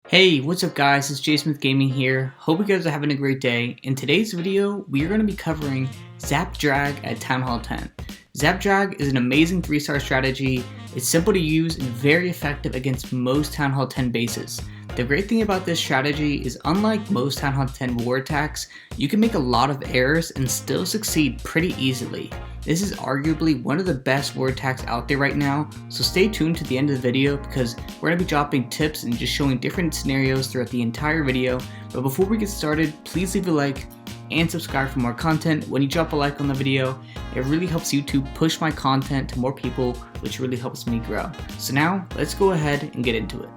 Hey, what's up guys, it's Jsmith Gaming here. Hope you guys are having a great day. In today's video, we are going to be covering Zap Drag at Town Hall 10. Zap Drag is an amazing 3-star strategy. It's simple to use and very effective against most Town Hall 10 bases. The great thing about this strategy is unlike most Town Hall 10 war attacks, you can make a lot of errors and still succeed pretty easily. This is arguably one of the best war attacks out there right now, so stay tuned to the end of the video because we're going to be dropping tips and just showing different scenarios throughout the entire video. But before we get started, please leave a like and subscribe for more content. When you drop a like on the video, it really helps YouTube push my content to more people, which really helps me grow. So now, let's go ahead and get into it.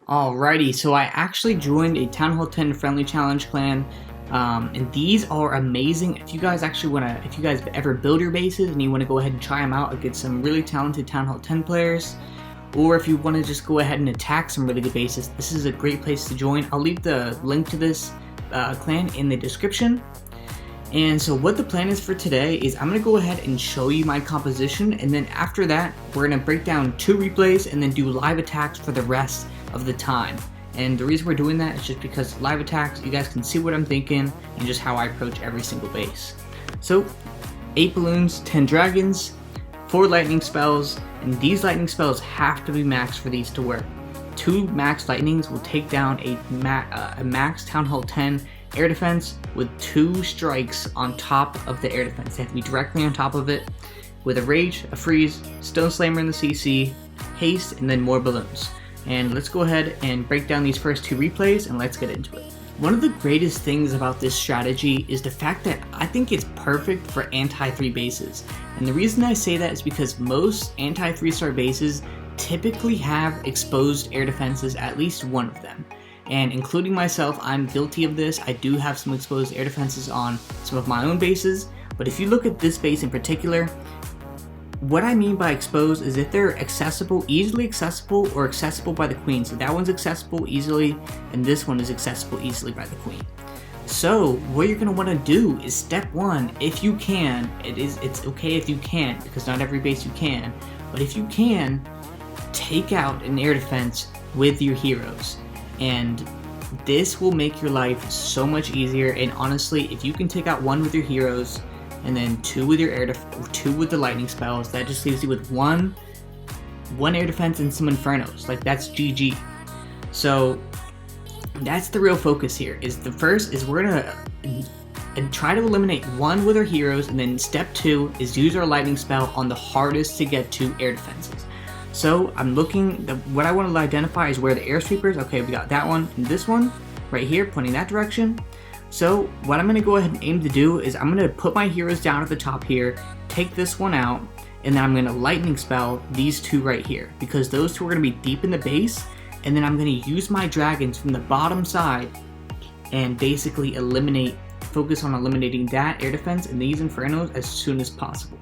Alrighty, so I actually joined a Town Hall 10 friendly challenge clan, and these are amazing. If you guys ever build your bases and you want to go ahead and try them out against some really talented Town Hall 10 players, or if you want to just go ahead and attack some really good bases, this is a great place to join. I'll leave the link to this clan in the description. And so what the plan is for today is I'm going to go ahead and show you my composition, and then after that we're going to break down 2 replays and then do live attacks for the rest of the time. And the reason we're doing that is just because live attacks, you guys can see what I'm thinking and just how I approach every single base. So 8 balloons, 10 dragons, 4 lightning spells, and these lightning spells have to be maxed for these to work. 2 max lightnings will take down a max Town Hall 10 air defense with 2 strikes on top of the air defense. They have to be directly on top of it with a rage, a freeze, stone slammer in the CC, haste, and then more balloons. And let's go ahead and break down these first 2 replays and let's get into it. One of the greatest things about this strategy is the fact that I think it's perfect for anti-3 bases. And the reason I say that is because most anti-3-star bases typically have exposed air defenses, at least one of them. And including myself, I'm guilty of this. I do have some exposed air defenses on some of my own bases, but if you look at this base in particular, what I mean by exposed is if they're accessible, easily accessible, or accessible by the queen. So that one's accessible easily, and this one is accessible easily by the queen. So what you're going to want to do is step 1, if you can, it's okay if you can't, because not every base you can, but if you can, take out an air defense with your heroes. And this will make your life so much easier. And honestly, if you can take out 1 with your heroes and then 2 with your 2 with the lightning spells, that just leaves you with one air defense and some infernos. Like, that's GG. So that's the real focus here. Is the first is we're gonna try to eliminate 1 with our heroes, and then step 2 is use our lightning spell on the hardest to get to air defenses. So I'm looking, what I want to identify is where the air sweepers, okay, we got that one and this one right here pointing that direction. So what I'm going to go ahead and aim to do is I'm going to put my heroes down at the top here, take this one out, and then I'm going to lightning spell these 2 right here, because those 2 are going to be deep in the base, and then I'm going to use my dragons from the bottom side and basically focus on eliminating that air defense and these infernos as soon as possible.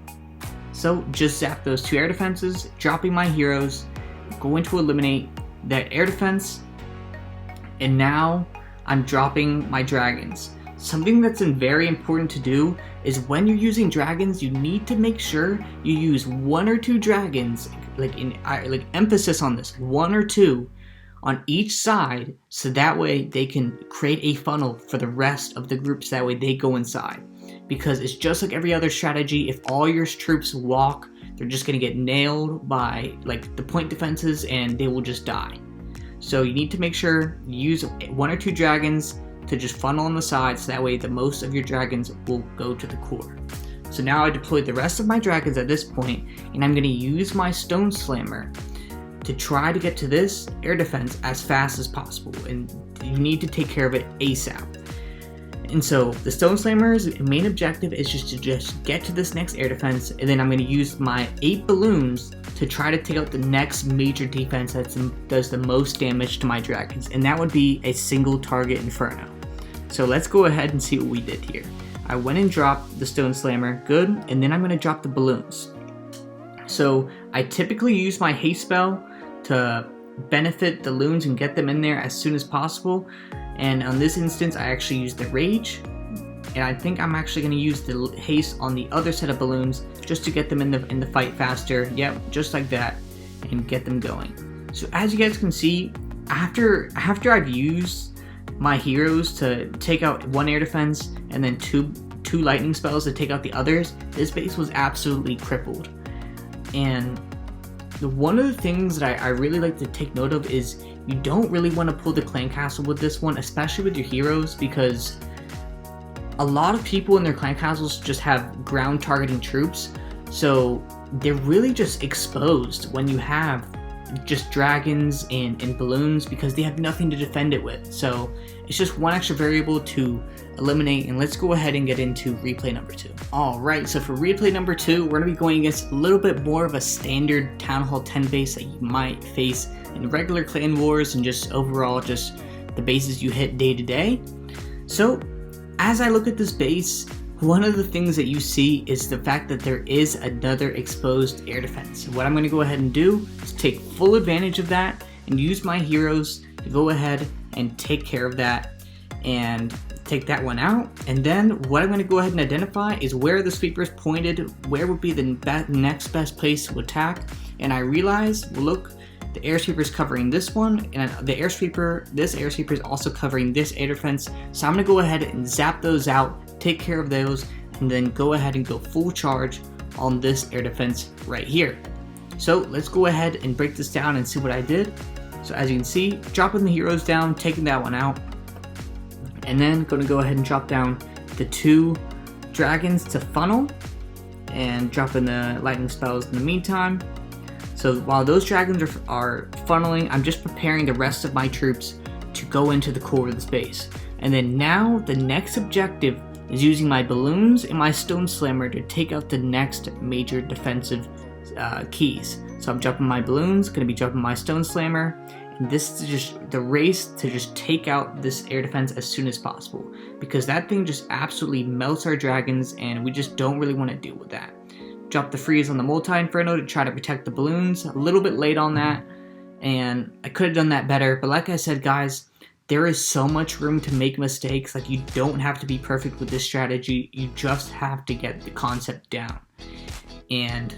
So just zap those 2 air defenses, dropping my heroes, going to eliminate that air defense, and now I'm dropping my dragons. Something that's very important to do is when you're using dragons, you need to make sure you use 1 or 2 dragons, like emphasis on this, 1 or 2 on each side, so that way they can create a funnel for the rest of the groups, that way they go inside. Because it's just like every other strategy, if all your troops walk, they're just going to get nailed by like the point defenses and they will just die. So you need to make sure you use 1 or 2 dragons to just funnel on the side, so that way the most of your dragons will go to the core. So now I deployed the rest of my dragons at this point, and I'm going to use my stone slammer to try to get to this air defense as fast as possible, and you need to take care of it ASAP. And so the stone slammer's main objective is just to get to this next air defense, and then I'm going to use my 8 balloons to try to take out the next major defense that does the most damage to my dragons, and that would be a single target inferno. So let's go ahead and see what we did here. I went and dropped the stone slammer, good, and then I'm going to drop the balloons. So I typically use my haste spell to benefit the loons and get them in there as soon as possible. And on this instance, I actually used the rage and I think I'm actually going to use the haste on the other set of balloons just to get them in the fight faster. Yep, just like that, and get them going. So as you guys can see, after I've used my heroes to take out one air defense and then two lightning spells to take out the others, this base was absolutely crippled. And one of the things that I really like to take note of is you don't really want to pull the clan castle with this one, especially with your heroes, because a lot of people in their clan castles just have ground targeting troops, so they're really just exposed when you have just dragons and balloons, because they have nothing to defend it with. So it's just one extra variable to eliminate, and let's go ahead and get into replay number 2. Alright, so for replay number 2, we're going to be going against a little bit more of a standard Town Hall 10 base that you might face in regular clan wars and just overall just the bases you hit day to day. So as I look at this base, one of the things that you see is the fact that there is another exposed air defense. What I'm going to go ahead and do is take full advantage of that and use my heroes to go ahead and take care of that and take that one out. And then what I'm going to go ahead and identify is where the sweeper's pointed, where would be the next best place to attack. And I realized, well, look, the air sweeper is covering this one, and this air sweeper is also covering this air defense. So I'm going to go ahead and zap those out, take care of those, and then go ahead and go full charge on this air defense right here. So let's go ahead and break this down and see what I did. So as you can see, dropping the heroes down, taking that one out, and then going to go ahead and drop down the 2 dragons to funnel, and dropping the lightning spells in the meantime. So while those dragons are funneling, I'm just preparing the rest of my troops to go into the core of the base. And then now the next objective is using my balloons and my stone slammer to take out the next major defensive keys. So I'm dropping my balloons, going to be dropping my stone slammer, and this is just the race to just take out this air defense as soon as possible, because that thing just absolutely melts our dragons and we just don't really want to deal with that. Drop the freeze on the multi-inferno to try to protect the balloons. A little bit late on that, and I could have done that better, but like I said, guys, there is so much room to make mistakes. Like, you don't have to be perfect with this strategy, you just have to get the concept down. And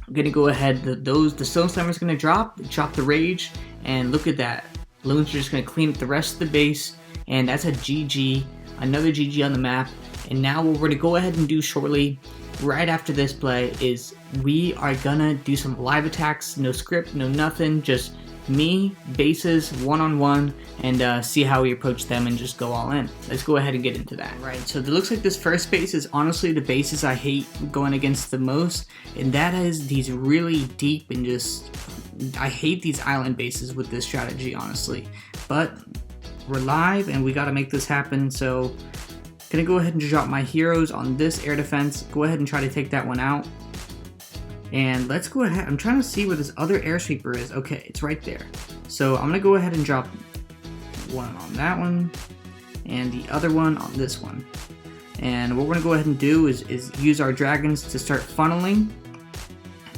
I'm gonna go ahead, the stone slammer is gonna drop the rage, and look at that, balloons are just gonna clean up the rest of the base, and that's a GG, another GG on the map. And now what we're gonna go ahead and do shortly, right after this play, is we are gonna do some live attacks, no script, no nothing, just me, bases, one-on-one, and see how we approach them and just go all in. Let's go ahead and get into that. Right, so it looks like this first base is honestly the bases I hate going against the most, and that is these really deep and just, I hate these island bases with this strategy, honestly. But we're live and we gotta make this happen, so gonna go ahead and drop my heroes on this air defense, go ahead and try to take that one out. And let's go ahead, I'm trying to see where this other air sweeper is. Okay, it's right there. So I'm gonna go ahead and drop one on that one, and the other one on this one. And what we're gonna go ahead and do is use our dragons to start funneling.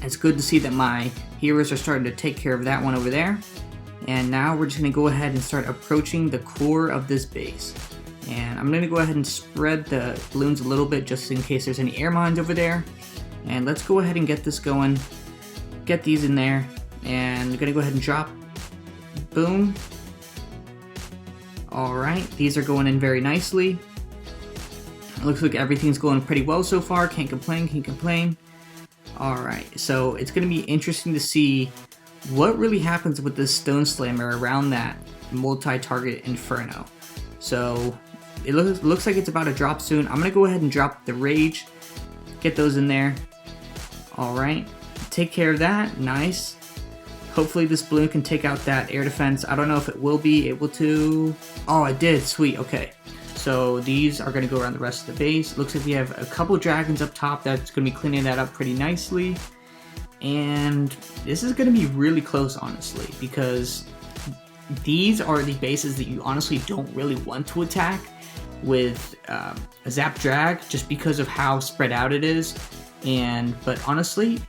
It's good to see that my heroes are starting to take care of that one over there. And now we're just gonna go ahead and start approaching the core of this base. And I'm gonna go ahead and spread the balloons a little bit just in case there's any air mines over there. And let's go ahead and get this going, get these in there, and I'm gonna go ahead and drop, boom. Alright, these are going in very nicely. It looks like everything's going pretty well so far, can't complain. Alright, so it's gonna be interesting to see what really happens with this stone slammer around that multi-target inferno. So it looks like it's about to drop soon. I'm gonna go ahead and drop the rage, get those in there. Alright, take care of that, nice. Hopefully this balloon can take out that air defense. I don't know if it will be able to. Oh, it did, sweet, okay. So these are gonna go around the rest of the base. Looks like we have a couple dragons up top that's gonna be cleaning that up pretty nicely. And this is gonna be really close, honestly, because these are the bases that you honestly don't really want to attack with a Zap Drag, just because of how spread out it is. But honestly,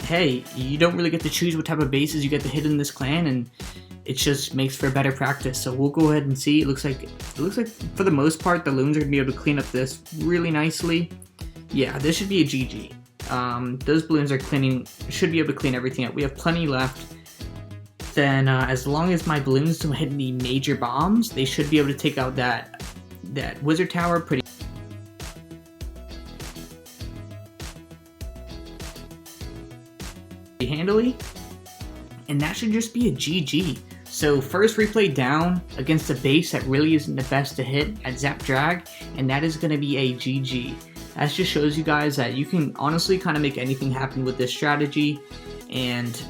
hey, you don't really get to choose what type of bases you get to hit in this clan, and it just makes for better practice. So we'll go ahead and see. It looks like for the most part the loons are gonna be able to clean up this really nicely. Yeah, this should be a GG. Those balloons are should be able to clean everything up. We have plenty left. Then as long as my balloons don't hit any major bombs, they should be able to take out that wizard tower pretty handily, and that should just be a GG. So first replay down against a base that really isn't the best to hit at Zap Drag, and that is going to be a GG. That just shows you guys that you can honestly kind of make anything happen with this strategy, and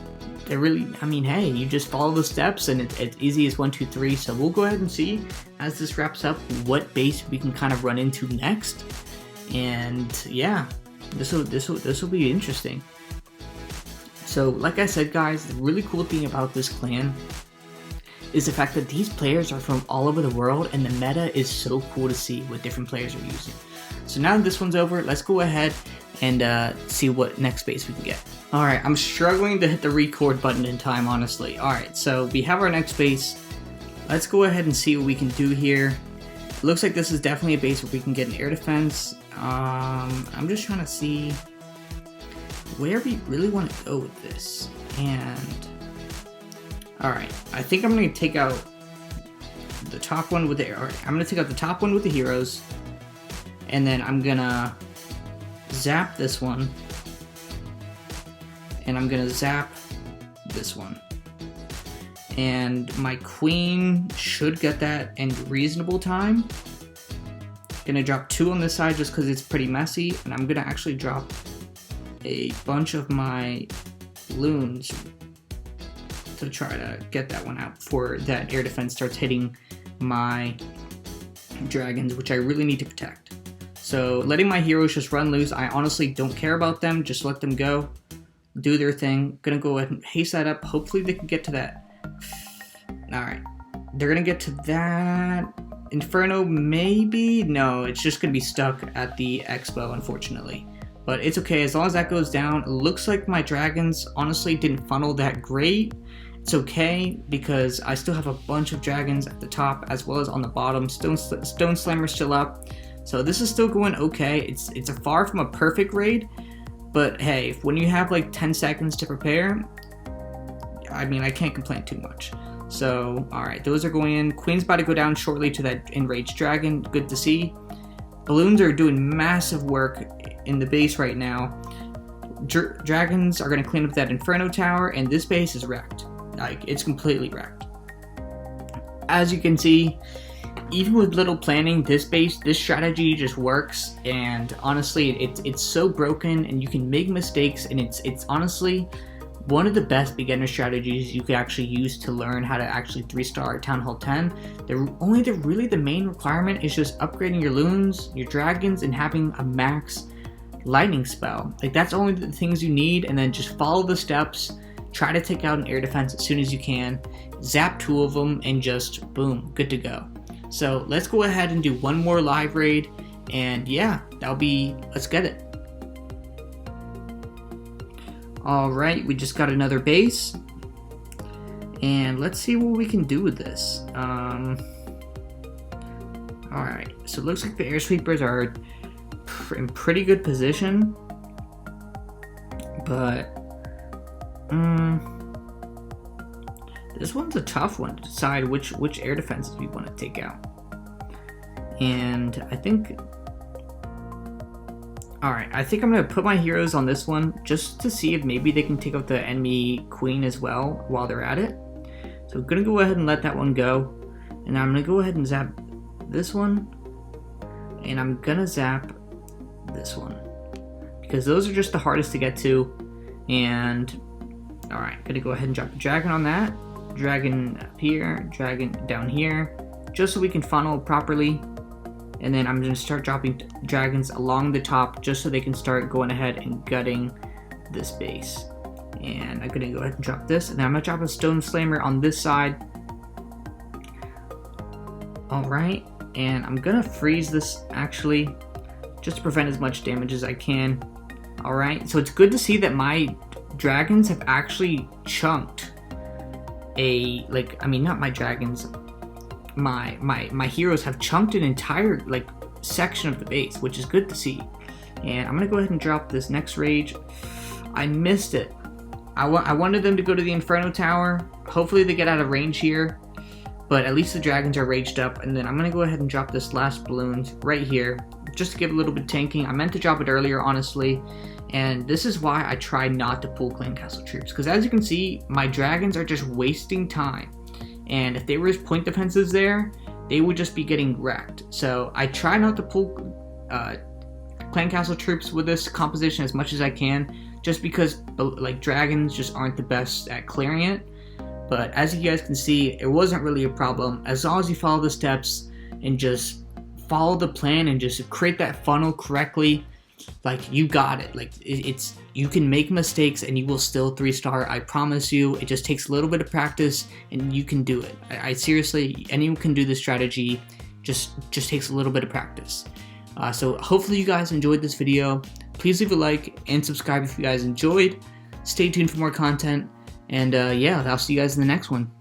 it really, I mean, hey, you just follow the steps and it's easy as 1, 2, 3. So we'll go ahead and see as this wraps up what base we can kind of run into next, and yeah, this will be interesting. So like I said, guys, the really cool thing about this clan is the fact that these players are from all over the world, and the meta is so cool to see what different players are using. So now that this one's over, let's go ahead and see what next base we can get. Alright, I'm struggling to hit the record button in time, honestly. Alright, so we have our next base. Let's go ahead and see what we can do here. It looks like this is definitely a base where we can get an air defense. I'm just trying to see where we really want to go with this. And alright, I think I'm going to take out the top one with the air. I'm going to take out the top one with the heroes, and then I'm going to zap this one, and I'm going to zap this one. And my queen should get that in reasonable time. Gonna drop 2 on this side just because it's pretty messy, and I'm gonna actually drop a bunch of my loons to try to get that one out before that air defense starts hitting my dragons, which I really need to protect. So letting my heroes just run loose, I honestly don't care about them, just let them go, do their thing. Gonna go ahead and haste that up, hopefully they can get to that. Alright, they're gonna get to that Inferno, maybe? No, it's just gonna be stuck at the Expo, unfortunately. But it's okay, as long as that goes down. It looks like my dragons honestly didn't funnel that great. It's okay, because I still have a bunch of dragons at the top as well as on the bottom. Stone Slammer's still up. So this is still going okay. It's a far from a perfect raid, but hey, when you have like 10 seconds to prepare, I mean, I can't complain too much. So, alright, those are going in. Queen's about to go down shortly to that enraged dragon. Good to see. Balloons are doing massive work in the base right now. Dragons are going to clean up that Inferno tower, and this base is wrecked. Like, it's completely wrecked. As you can see, even with little planning, this strategy just works, and honestly, it's so broken, and you can make mistakes, and it's honestly one of the best beginner strategies you could actually use to learn how to actually 3-star Town Hall 10. Really the main requirement is just upgrading your loons, your dragons, and having a max lightning spell. Like, that's only the things you need, and then just follow the steps. Try to take out an air defense as soon as you can. Zap 2 of them, and just boom, good to go. So let's go ahead and do one more live raid, and yeah, let's get it. Alright, we just got another base, and let's see what we can do with this. Alright, so it looks like the air sweepers are in pretty good position, but this one's a tough one to decide which air defenses we want to take out. And I think I'm going to put my heroes on this one just to see if maybe they can take out the enemy queen as well while they're at it. So I'm going to go ahead and let that one go. And I'm going to go ahead and zap this one. And I'm going to zap this one, because those are just the hardest to get to. And alright, going to go ahead and drop a dragon on that. Dragon up here, dragon down here, just so we can funnel properly. And then I'm going to start dropping dragons along the top just so they can start going ahead and gutting this base. And I'm going to go ahead and drop this. And then I'm going to drop a Stone Slammer on this side. Alright, and I'm going to freeze this actually, just to prevent as much damage as I can. Alright, so it's good to see that my dragons have actually chunked not my dragons, my heroes have chunked an entire like section of the base, which is good to see. And I'm gonna go ahead and drop this next rage. I missed it. I wanted them to go to the Inferno Tower. Hopefully they get out of range here, but at least the dragons are raged up. And then I'm gonna go ahead and drop this last balloon right here, just to give a little bit of tanking. I meant to drop it earlier, honestly, and this is why I try not to pull clan castle troops, because as you can see, my dragons are just wasting time. And if they were point defenses there, they would just be getting wrecked. So I try not to pull clan castle troops with this composition as much as I can, just because like dragons just aren't the best at clearing it. But as you guys can see, it wasn't really a problem as long as you follow the steps and just follow the plan and just create that funnel correctly. Like, you got it. Like, it's you can make mistakes and you will still 3-star. I promise you. It just takes a little bit of practice and you can do it. I seriously, anyone can do this strategy. Just takes a little bit of practice. So hopefully you guys enjoyed this video. Please leave a like and subscribe if you guys enjoyed. Stay tuned for more content. And yeah, I'll see you guys in the next one.